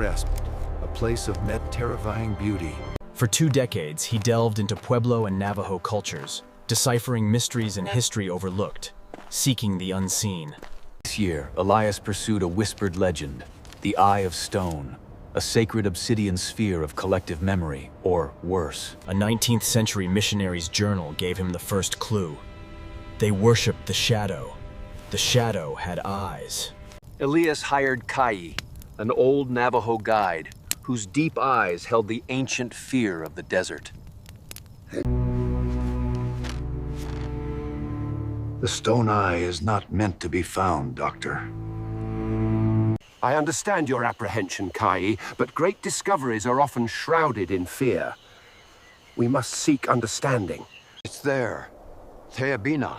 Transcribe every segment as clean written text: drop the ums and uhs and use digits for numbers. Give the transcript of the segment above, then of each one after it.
Resp, a place of terrifying beauty. For 2 decades, he delved into Pueblo and Navajo cultures, deciphering mysteries and history overlooked, seeking the unseen. This year, Elias pursued a whispered legend, the Eye of Stone, a sacred obsidian sphere of collective memory, or worse. A 19th century missionary's journal gave him the first clue. They worshipped the shadow. The shadow had eyes. Elias hired Kai, an old Navajo guide, whose deep eyes held the ancient fear of the desert. The stone eye is not meant to be found, Doctor. I understand your apprehension, Kai, but great discoveries are often shrouded in fear. We must seek understanding. It's there, Theabina,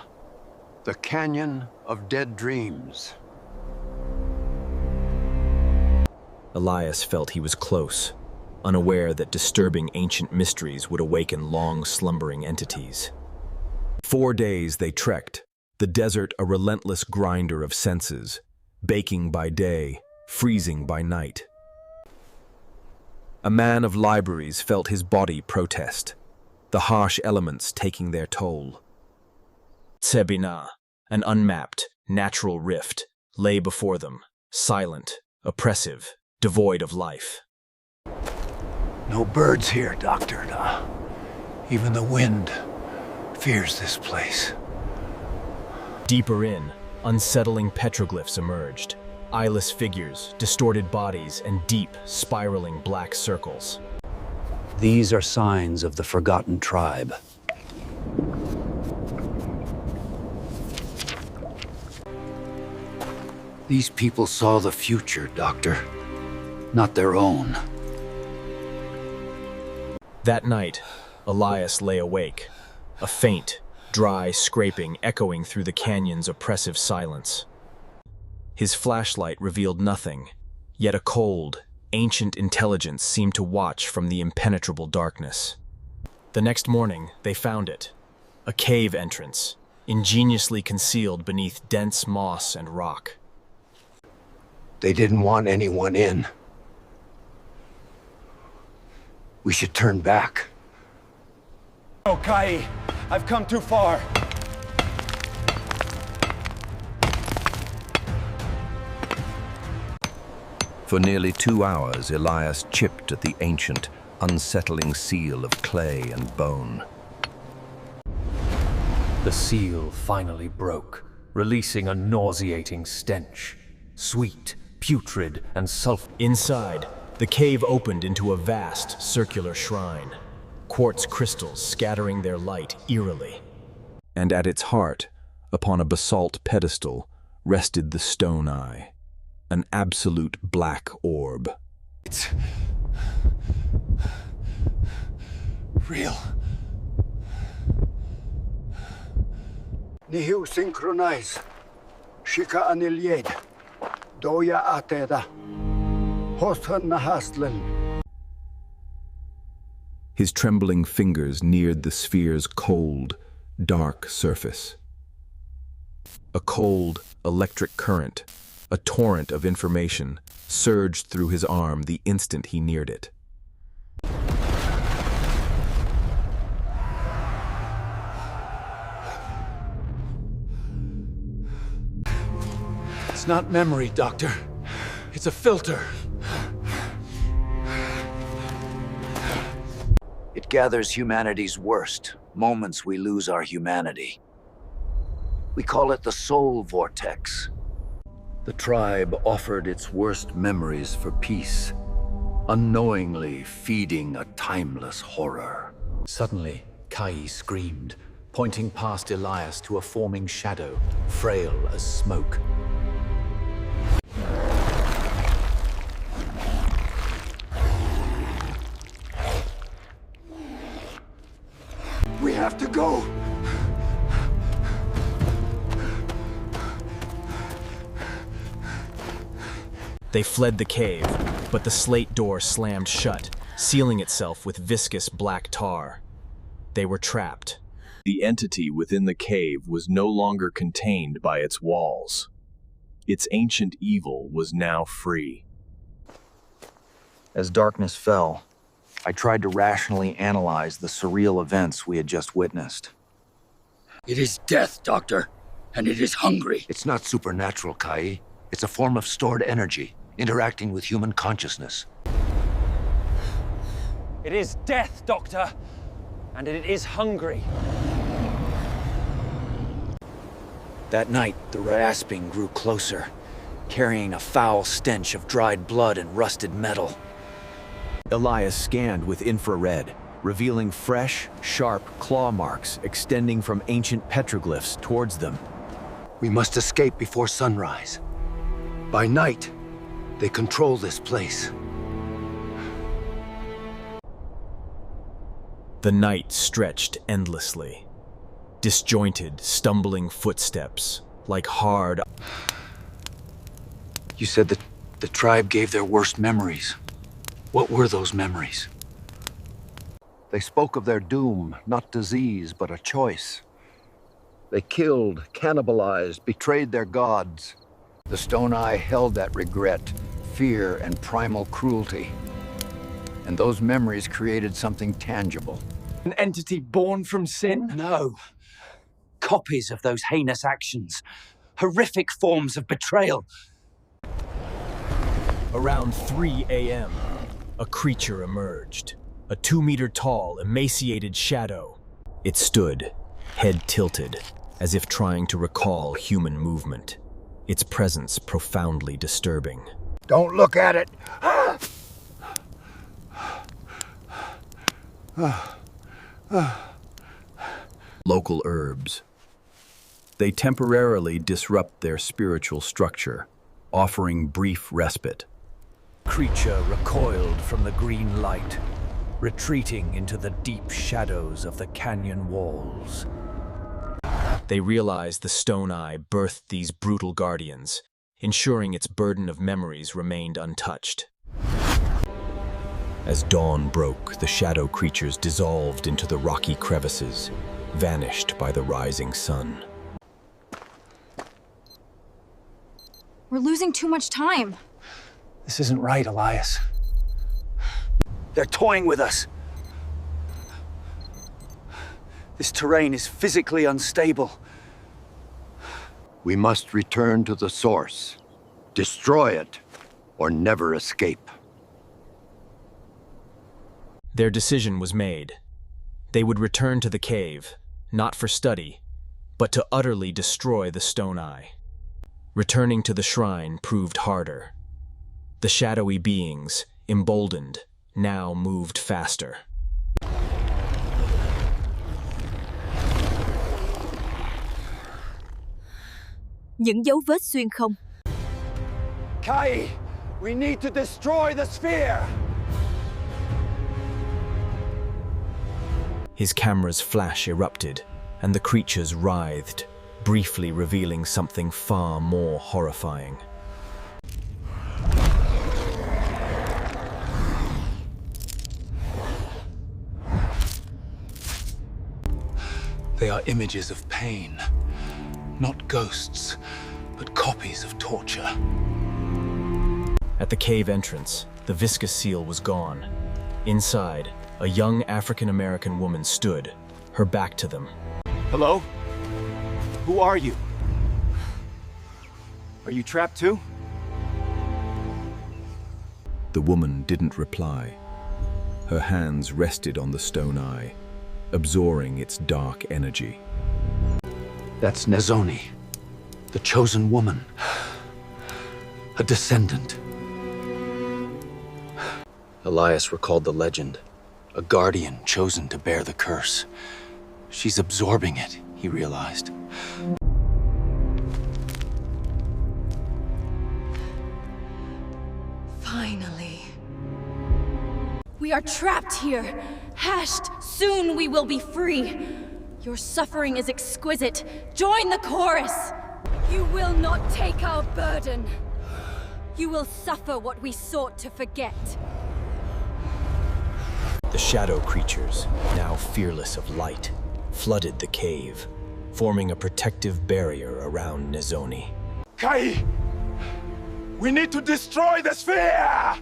the Canyon of Dead Dreams. Elias felt he was close, unaware that disturbing ancient mysteries would awaken long slumbering entities. 4 days they trekked, the desert a relentless grinder of senses, baking by day, freezing by night. A man of libraries felt his body protest, the harsh elements taking their toll. Tsebina, an unmapped, natural rift, lay before them, silent, oppressive, devoid of life. No birds here, Doctor. Even the wind fears this place. Deeper in, unsettling petroglyphs emerged. Eyeless figures, distorted bodies, and deep, spiraling black circles. These are signs of the forgotten tribe. These people saw the future, Doctor, not their own. That night, Elias lay awake, a faint, dry scraping echoing through the canyon's oppressive silence. His flashlight revealed nothing, yet a cold, ancient intelligence seemed to watch from the impenetrable darkness. The next morning, they found it, a cave entrance, ingeniously concealed beneath dense moss and rock. They didn't want anyone in. We should turn back. Oh, Kai, I've come too far. For nearly 2 hours, Elias chipped at the ancient, unsettling seal of clay and bone. The seal finally broke, releasing a nauseating stench. Sweet, putrid, and sulfur. Inside, the cave opened into a vast, circular shrine, quartz crystals scattering their light eerily. And at its heart, upon a basalt pedestal, rested the stone eye, an absolute black orb. It's real. Nihiu synchronize. Shika anilyed. Doya ateda. Hoshan nahaslen. His trembling fingers neared the sphere's cold, dark surface. A cold, electric current, a torrent of information, surged through his arm the instant he neared it. It's not memory, Doctor. It's a filter. It gathers humanity's worst, moments we lose our humanity. We call it the soul vortex. The tribe offered its worst memories for peace, unknowingly feeding a timeless horror. Suddenly, Kai screamed, pointing past Elias to a forming shadow, frail as smoke. We have to go! They fled the cave, but the slate door slammed shut, sealing itself with viscous black tar. They were trapped. The entity within the cave was no longer contained by its walls. Its ancient evil was now free. As darkness fell, I tried to rationally analyze the surreal events we had just witnessed. It is death, Doctor, and it is hungry. It's not supernatural, Kai. It's a form of stored energy, interacting with human consciousness. It is death, Doctor, and it is hungry. That night, the rasping grew closer, carrying a foul stench of dried blood and rusted metal. Elias scanned with infrared, revealing fresh, sharp claw marks extending from ancient petroglyphs towards them. We must escape before sunrise. By night, they control this place. The night stretched endlessly. Disjointed, stumbling footsteps, like hard... You said that the tribe gave their worst memories. What were those memories? They spoke of their doom, not disease, but a choice. They killed, cannibalized, Betrayed their gods. The Stone Eye held that regret, fear, and primal cruelty. And those memories created something tangible. An entity born from sin? No. Copies of those heinous actions. Horrific forms of betrayal. Around 3 a.m., a creature emerged. A 2-meter-tall, emaciated shadow. It stood, head tilted, as if trying to recall human movement. Its presence profoundly disturbing. Don't look at it! Local herbs. They temporarily disrupt their spiritual structure, offering brief respite. Creature recoiled from the green light, retreating into the deep shadows of the canyon walls. They realized the Stone Eye birthed these brutal guardians, ensuring its burden of memories remained untouched. As dawn broke, the shadow creatures dissolved into the rocky crevices, vanished by the rising sun. We're losing too much time. This isn't right, Elias. They're toying with us. This terrain is physically unstable. We must return to the source, destroy it, or never escape. Their decision was made. They would return to the cave, not for study, but to utterly destroy the Stone Eye. Returning to the shrine proved harder. The shadowy beings, emboldened, now moved faster. Những dấu vết xuyên không. Kai, we need to destroy the sphere! His camera's flash erupted, and the creatures writhed, briefly revealing something far more horrifying. They are images of pain. Not ghosts, but copies of torture. At the cave entrance, the viscous seal was gone. Inside, a young African-American woman stood, her back to them. Hello? Who are you? Are you trapped too? The woman didn't reply. Her hands rested on the Stone Eye, absorbing its dark energy. That's Nezoni, the chosen woman. A descendant. Elias recalled the legend. A guardian chosen to bear the curse. She's absorbing it, he realized. Finally. We are trapped here. Hashed. Soon we will be free. Your suffering is exquisite. Join the chorus. You will not take our burden. You will suffer what we sought to forget. The shadow creatures, now fearless of light, flooded the cave, forming a protective barrier around Nezoni. Kai! We need to destroy the sphere!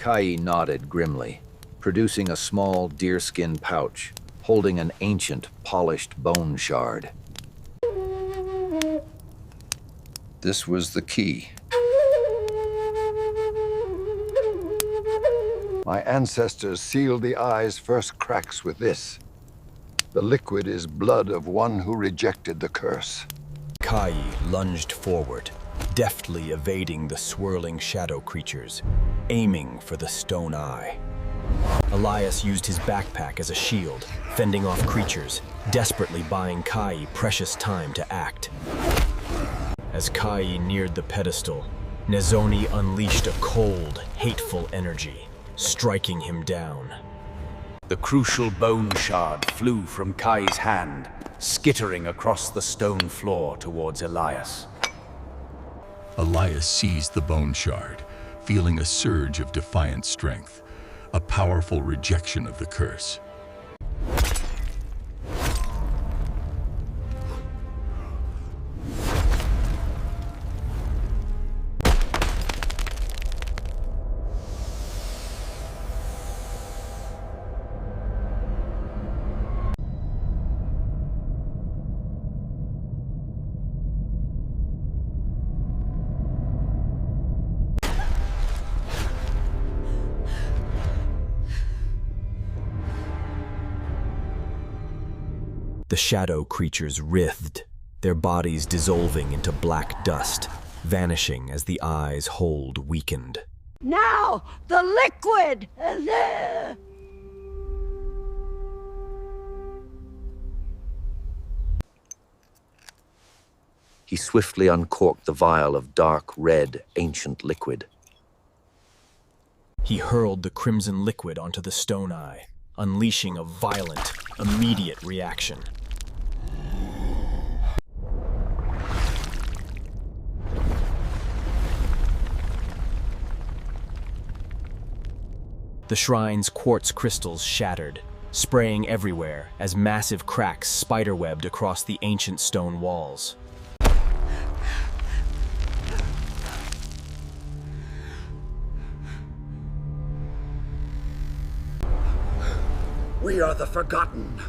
Kai nodded grimly, producing a small deerskin pouch, holding an ancient, polished bone shard. This was the key. My ancestors sealed the eye's first cracks with this. The liquid is blood of one who rejected the curse. Kai lunged forward, deftly evading the swirling shadow creatures, aiming for the stone eye. Elias used his backpack as a shield, fending off creatures, desperately buying Kai precious time to act. As Kai neared the pedestal, Nezoni unleashed a cold, hateful energy, striking him down. The crucial bone shard flew from Kai's hand, skittering across the stone floor towards Elias. Elias seized the bone shard, feeling a surge of defiant strength, a powerful rejection of the curse. The shadow creatures writhed, their bodies dissolving into black dust, vanishing as the eye's hold weakened. Now, the liquid! He swiftly uncorked the vial of dark red, ancient liquid. He hurled the crimson liquid onto the stone eye, unleashing a violent, immediate reaction. The shrine's quartz crystals shattered, spraying everywhere as massive cracks spiderwebbed across the ancient stone walls. We are the Forgotten.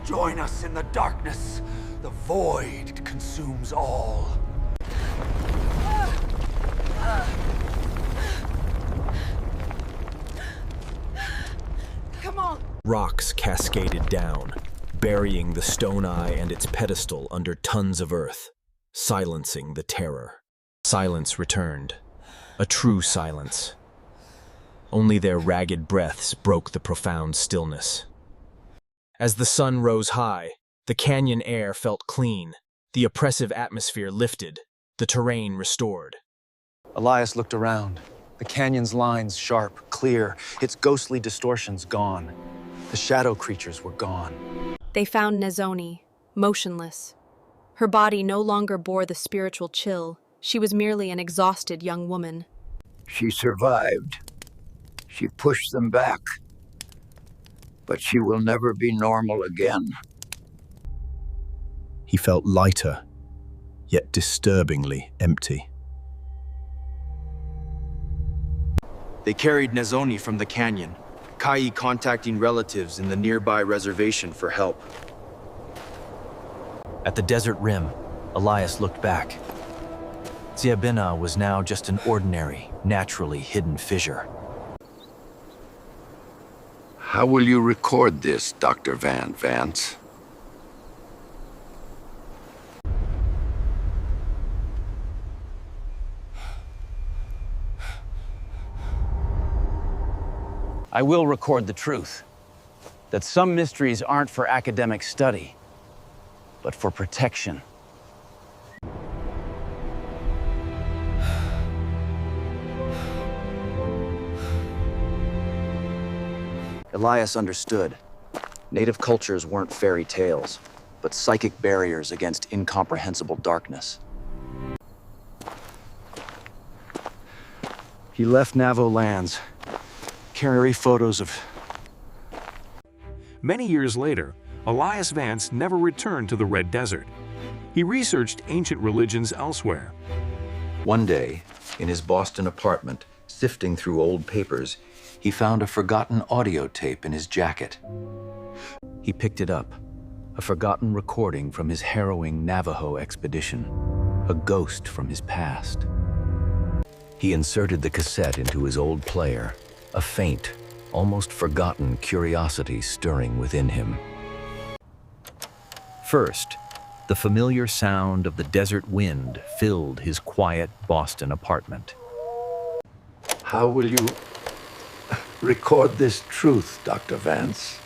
Join us in the darkness. The void consumes all. Come on! Rocks cascaded down, burying the stone eye and its pedestal under tons of earth, silencing the terror. Silence returned, a true silence. Only their ragged breaths broke the profound stillness. As the sun rose high, the canyon air felt clean, the oppressive atmosphere lifted, the terrain restored. Elias looked around. The canyon's lines sharp, clear, its ghostly distortions gone. The shadow creatures were gone. They found Nezoni, motionless. Her body no longer bore the spiritual chill. She was merely an exhausted young woman. She survived. She pushed them back. But she will never be normal again. He felt lighter, yet disturbingly empty. They carried Nezoni from the canyon, Kai contacting relatives in the nearby reservation for help. At the desert rim, Elias looked back. Ziabina was now just an ordinary, naturally hidden fissure. How will you record this, Dr. Van Vance? I will record the truth, that some mysteries aren't for academic study, but for protection. Elias understood. Native cultures weren't fairy tales, but psychic barriers against incomprehensible darkness. He left Navajo lands, carry photos of... Many years later, Elias Vance never returned to the Red Desert. He researched ancient religions elsewhere. One day, in his Boston apartment, sifting through old papers, He found a forgotten audio tape in his jacket. He picked it up, a forgotten recording from his harrowing Navajo expedition, a ghost from his past. He inserted the cassette into his old player, a faint, almost forgotten curiosity stirring within him. First, the familiar sound of the desert wind filled his quiet Boston apartment. How will you record this truth, Dr. Vance?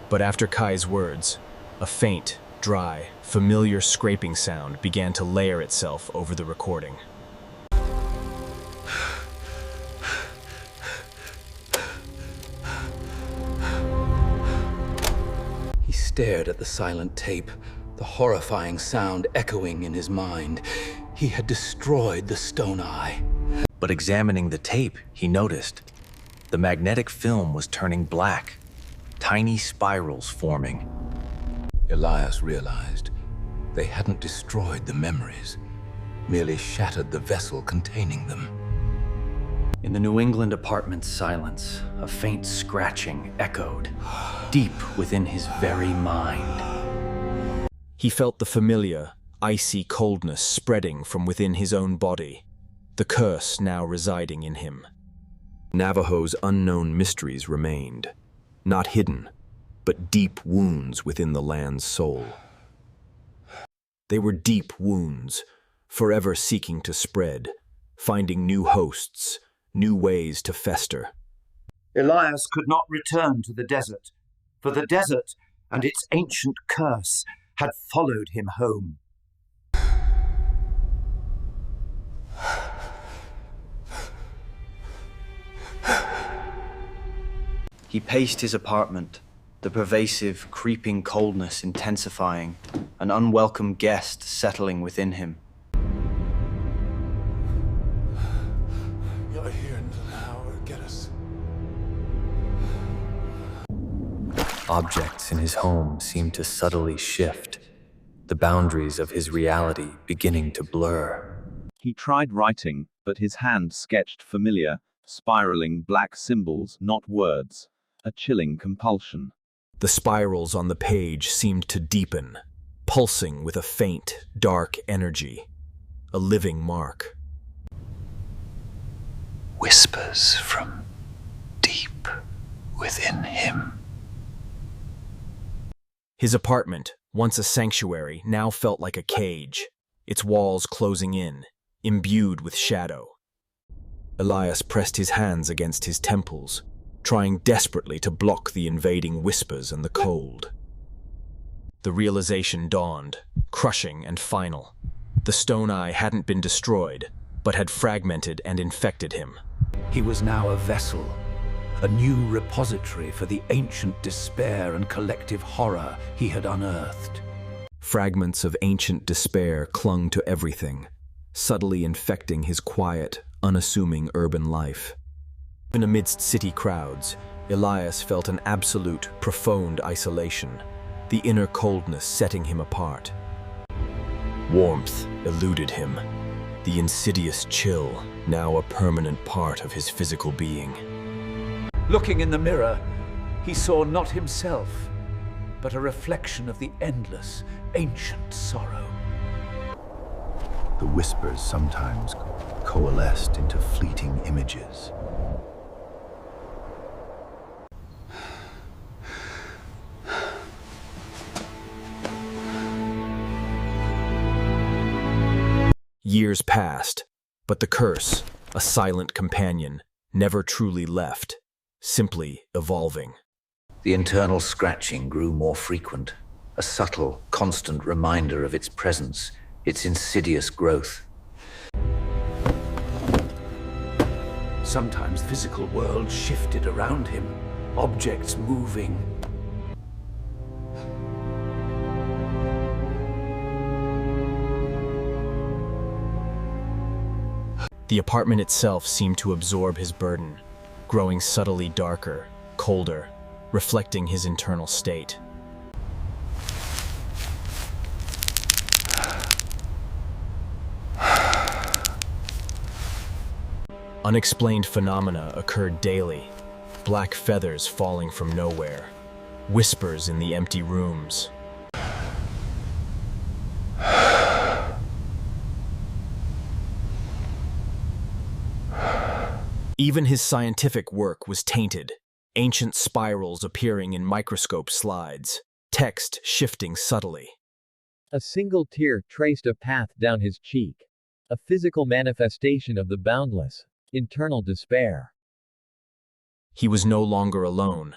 But after Kai's words, a faint, dry, familiar scraping sound began to layer itself over the recording. He stared at the silent tape, the horrifying sound echoing in his mind. He had destroyed the stone eye. But examining the tape, he noticed the magnetic film was turning black, tiny spirals forming. Elias realized they hadn't destroyed the memories, merely shattered the vessel containing them. In the New England apartment's silence, a faint scratching echoed, deep within his very mind. He felt the familiar, icy coldness spreading from within his own body, the curse now residing in him. Navajo's unknown mysteries remained, not hidden, but deep wounds within the land's soul. They were deep wounds, forever seeking to spread, finding new hosts, new ways to fester. Elias could not return to the desert, for the desert and its ancient curse had followed him home. He paced his apartment, the pervasive, creeping coldness intensifying, an unwelcome guest settling within him. You're here until now, or get us. Objects in his home seemed to subtly shift, the boundaries of his reality beginning to blur. He tried writing, but his hand sketched familiar, spiraling black symbols, not words. A chilling compulsion. The spirals on the page seemed to deepen, pulsing with a faint, dark energy, a living mark. Whispers from deep within him. His apartment, once a sanctuary, now felt like a cage, its walls closing in, imbued with shadow. Elias pressed his hands against his temples, trying desperately to block the invading whispers and the cold. The realization dawned, crushing and final. The stone eye hadn't been destroyed, but had fragmented and infected him. He was now a vessel, a new repository for the ancient despair and collective horror he had unearthed. Fragments of ancient despair clung to everything, subtly infecting his quiet, unassuming urban life. Even amidst city crowds, Elias felt an absolute, profound isolation, the inner coldness setting him apart. Warmth eluded him, the insidious chill now a permanent part of his physical being. Looking in the mirror, he saw not himself, but a reflection of the endless, ancient sorrow. The whispers sometimes coalesced into fleeting images. Years passed, but the curse, a silent companion, never truly left, simply evolving. The internal scratching grew more frequent, a subtle, constant reminder of its presence, its insidious growth. Sometimes the physical world shifted around him, objects moving. The apartment itself seemed to absorb his burden, growing subtly darker, colder, reflecting his internal state. Unexplained phenomena occurred daily. Black feathers falling from nowhere. Whispers in the empty rooms. Even his scientific work was tainted. Ancient spirals appearing in microscope slides. Text shifting subtly. A single tear traced a path down his cheek. A physical manifestation of the boundless, internal despair. He was no longer alone.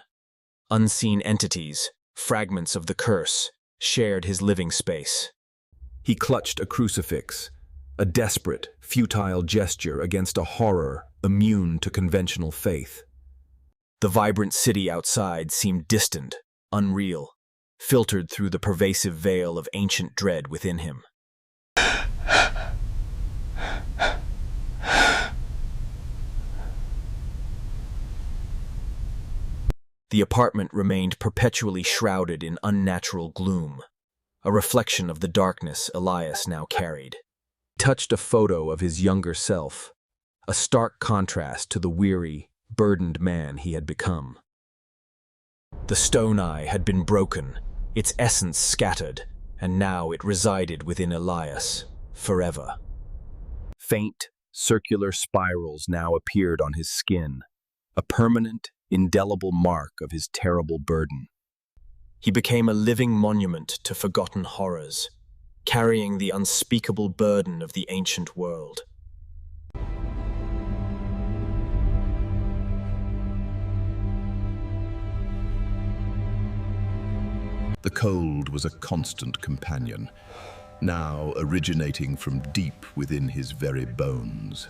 Unseen entities, fragments of the curse, shared his living space. He clutched a crucifix, a desperate, futile gesture against a horror immune to conventional faith. The vibrant city outside seemed distant, unreal, filtered through the pervasive veil of ancient dread within him. The apartment remained perpetually shrouded in unnatural gloom, a reflection of the darkness Elias now carried. He touched a photo of his younger self, a stark contrast to the weary, burdened man he had become. The stone eye had been broken, its essence scattered, and now it resided within Elias, forever. Faint, circular spirals now appeared on his skin, a permanent, indelible mark of his terrible burden. He became a living monument to forgotten horrors, carrying the unspeakable burden of the ancient world. The cold was a constant companion, now originating from deep within his very bones.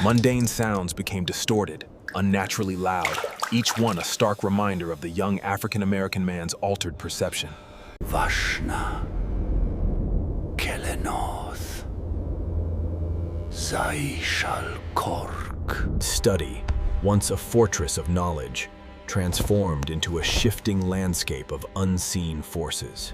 Mundane sounds became distorted, unnaturally loud, each one a stark reminder of the young African-American man's altered perception. Vashna, Kelenoth, Zaishal Kork. Study, once a fortress of knowledge, transformed into a shifting landscape of unseen forces.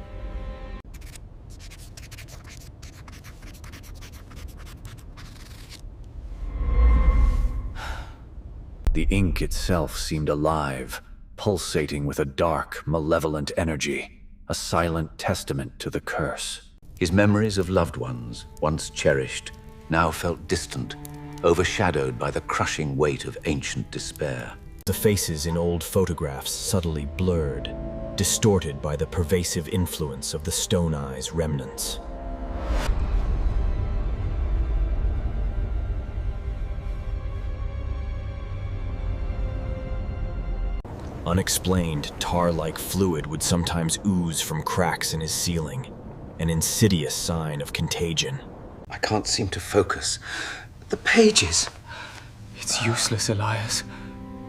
The ink itself seemed alive, pulsating with a dark, malevolent energy, a silent testament to the curse. His memories of loved ones, once cherished, now felt distant, overshadowed by the crushing weight of ancient despair. The faces in old photographs subtly blurred, distorted by the pervasive influence of the Stone Eye's remnants. Unexplained, tar-like fluid would sometimes ooze from cracks in his ceiling, an insidious sign of contagion. I can't seem to focus. The pages! It's useless, Elias.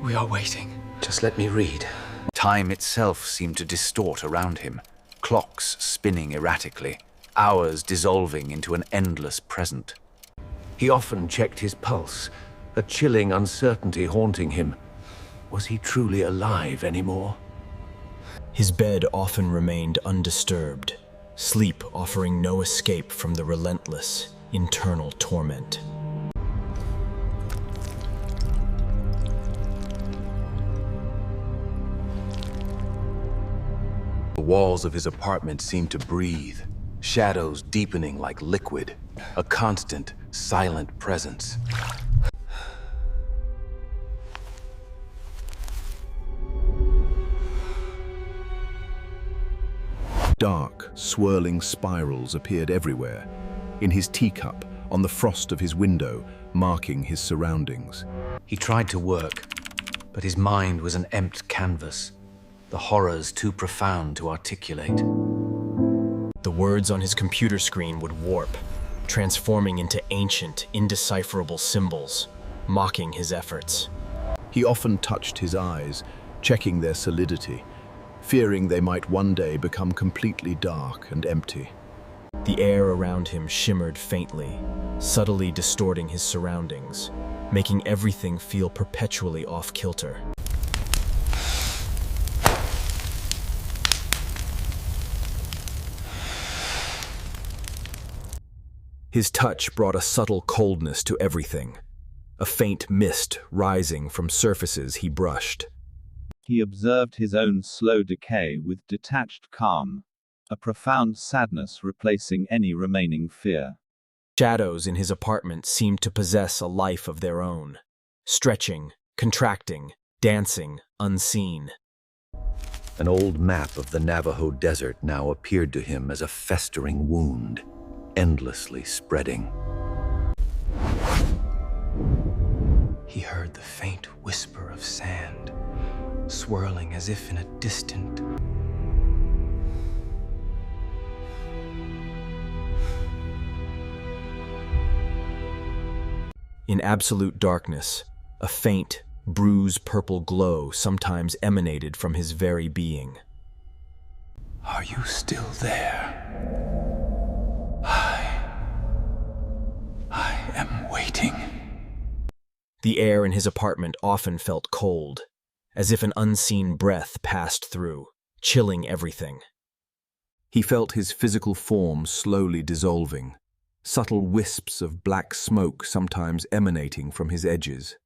We are waiting. Just let me read. Time itself seemed to distort around him, clocks spinning erratically, hours dissolving into an endless present. He often checked his pulse, a chilling uncertainty haunting him. Was he truly alive anymore? His bed often remained undisturbed, sleep offering no escape from the relentless, internal torment. The walls of his apartment seemed to breathe, shadows deepening like liquid, a constant, silent presence. Dark, swirling spirals appeared everywhere, in his teacup, on the frost of his window, marking his surroundings. He tried to work, but his mind was an empty canvas, the horrors too profound to articulate. The words on his computer screen would warp, transforming into ancient, indecipherable symbols, mocking his efforts. He often touched his eyes, checking their solidity, fearing they might one day become completely dark and empty. The air around him shimmered faintly, subtly distorting his surroundings, making everything feel perpetually off-kilter. His touch brought a subtle coldness to everything, a faint mist rising from surfaces he brushed. He observed his own slow decay with detached calm, a profound sadness replacing any remaining fear. Shadows in his apartment seemed to possess a life of their own, stretching, contracting, dancing, unseen. An old map of the Navajo desert now appeared to him as a festering wound, endlessly spreading. He heard the faint whisper of sand, swirling as if in a distant... In absolute darkness, a faint, bruise-purple glow sometimes emanated from his very being. Are you still there? I am waiting. The air in his apartment often felt cold, as if an unseen breath passed through, chilling everything. He felt his physical form slowly dissolving, subtle wisps of black smoke sometimes emanating from his edges.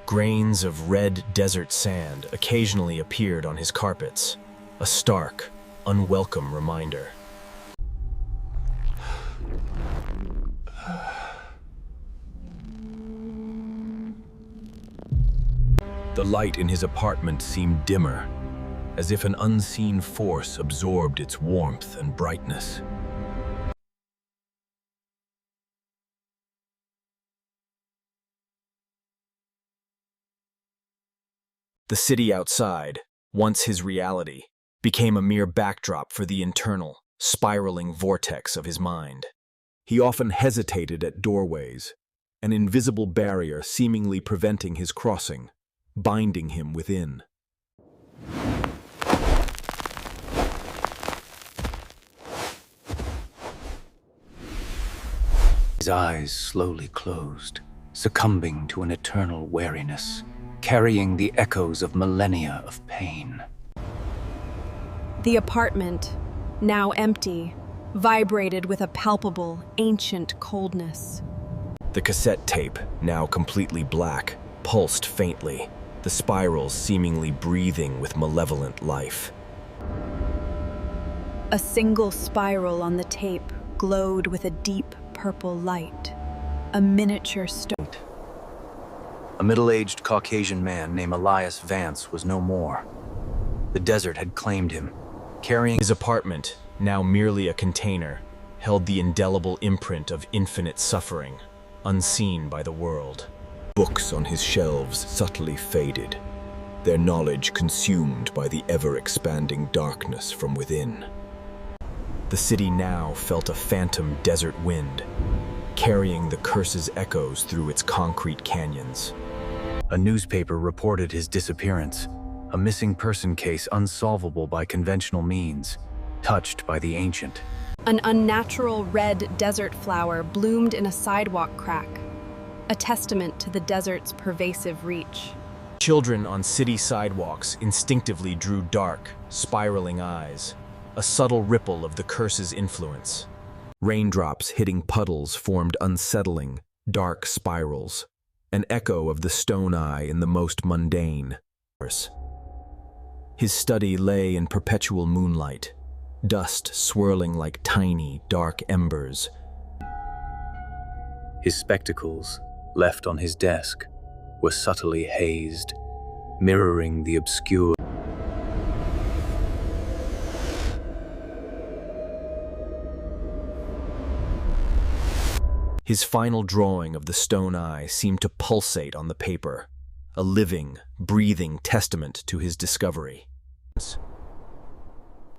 Grains of red desert sand occasionally appeared on his carpets, a stark, unwelcome reminder. The light in his apartment seemed dimmer, as if an unseen force absorbed its warmth and brightness. The city outside, once his reality, became a mere backdrop for the internal, spiraling vortex of his mind. He often hesitated at doorways, an invisible barrier seemingly preventing his crossing, binding him within. His eyes slowly closed, succumbing to an eternal weariness, carrying the echoes of millennia of pain. The apartment, now empty, vibrated with a palpable, ancient coldness. The cassette tape, now completely black, pulsed faintly, the spirals seemingly breathing with malevolent life. A single spiral on the tape glowed with a deep purple light, a miniature stone. A middle-aged Caucasian man named Elias Vance was no more. The desert had claimed him, carrying his apartment, now merely a container, held the indelible imprint of infinite suffering, unseen by the world. Books on his shelves subtly faded, their knowledge consumed by the ever-expanding darkness from within. The city now felt a phantom desert wind, carrying the curse's echoes through its concrete canyons. A newspaper reported his disappearance, a missing person case unsolvable by conventional means, touched by the ancient. An unnatural red desert flower bloomed in a sidewalk crack, a testament to the desert's pervasive reach. Children on city sidewalks instinctively drew dark, spiraling eyes, a subtle ripple of the curse's influence. Raindrops hitting puddles formed unsettling, dark spirals, an echo of the stone eye in the most mundane. His study lay in perpetual moonlight, dust swirling like tiny, dark embers. His spectacles, left on his desk, were subtly hazed, mirroring the obscure. His final drawing of the stone eye seemed to pulsate on the paper, a living, breathing testament to his discovery.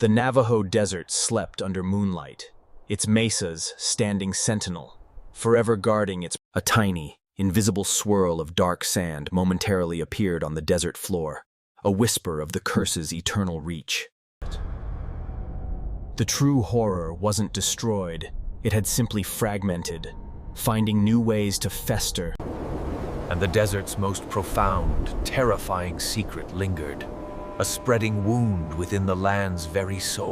The Navajo desert slept under moonlight, its mesas standing sentinel, forever guarding its... A tiny, invisible swirl of dark sand momentarily appeared on the desert floor, a whisper of the curse's eternal reach. The true horror wasn't destroyed, it had simply fragmented, finding new ways to fester. And the desert's most profound, terrifying secret lingered, a spreading wound within the land's very soul.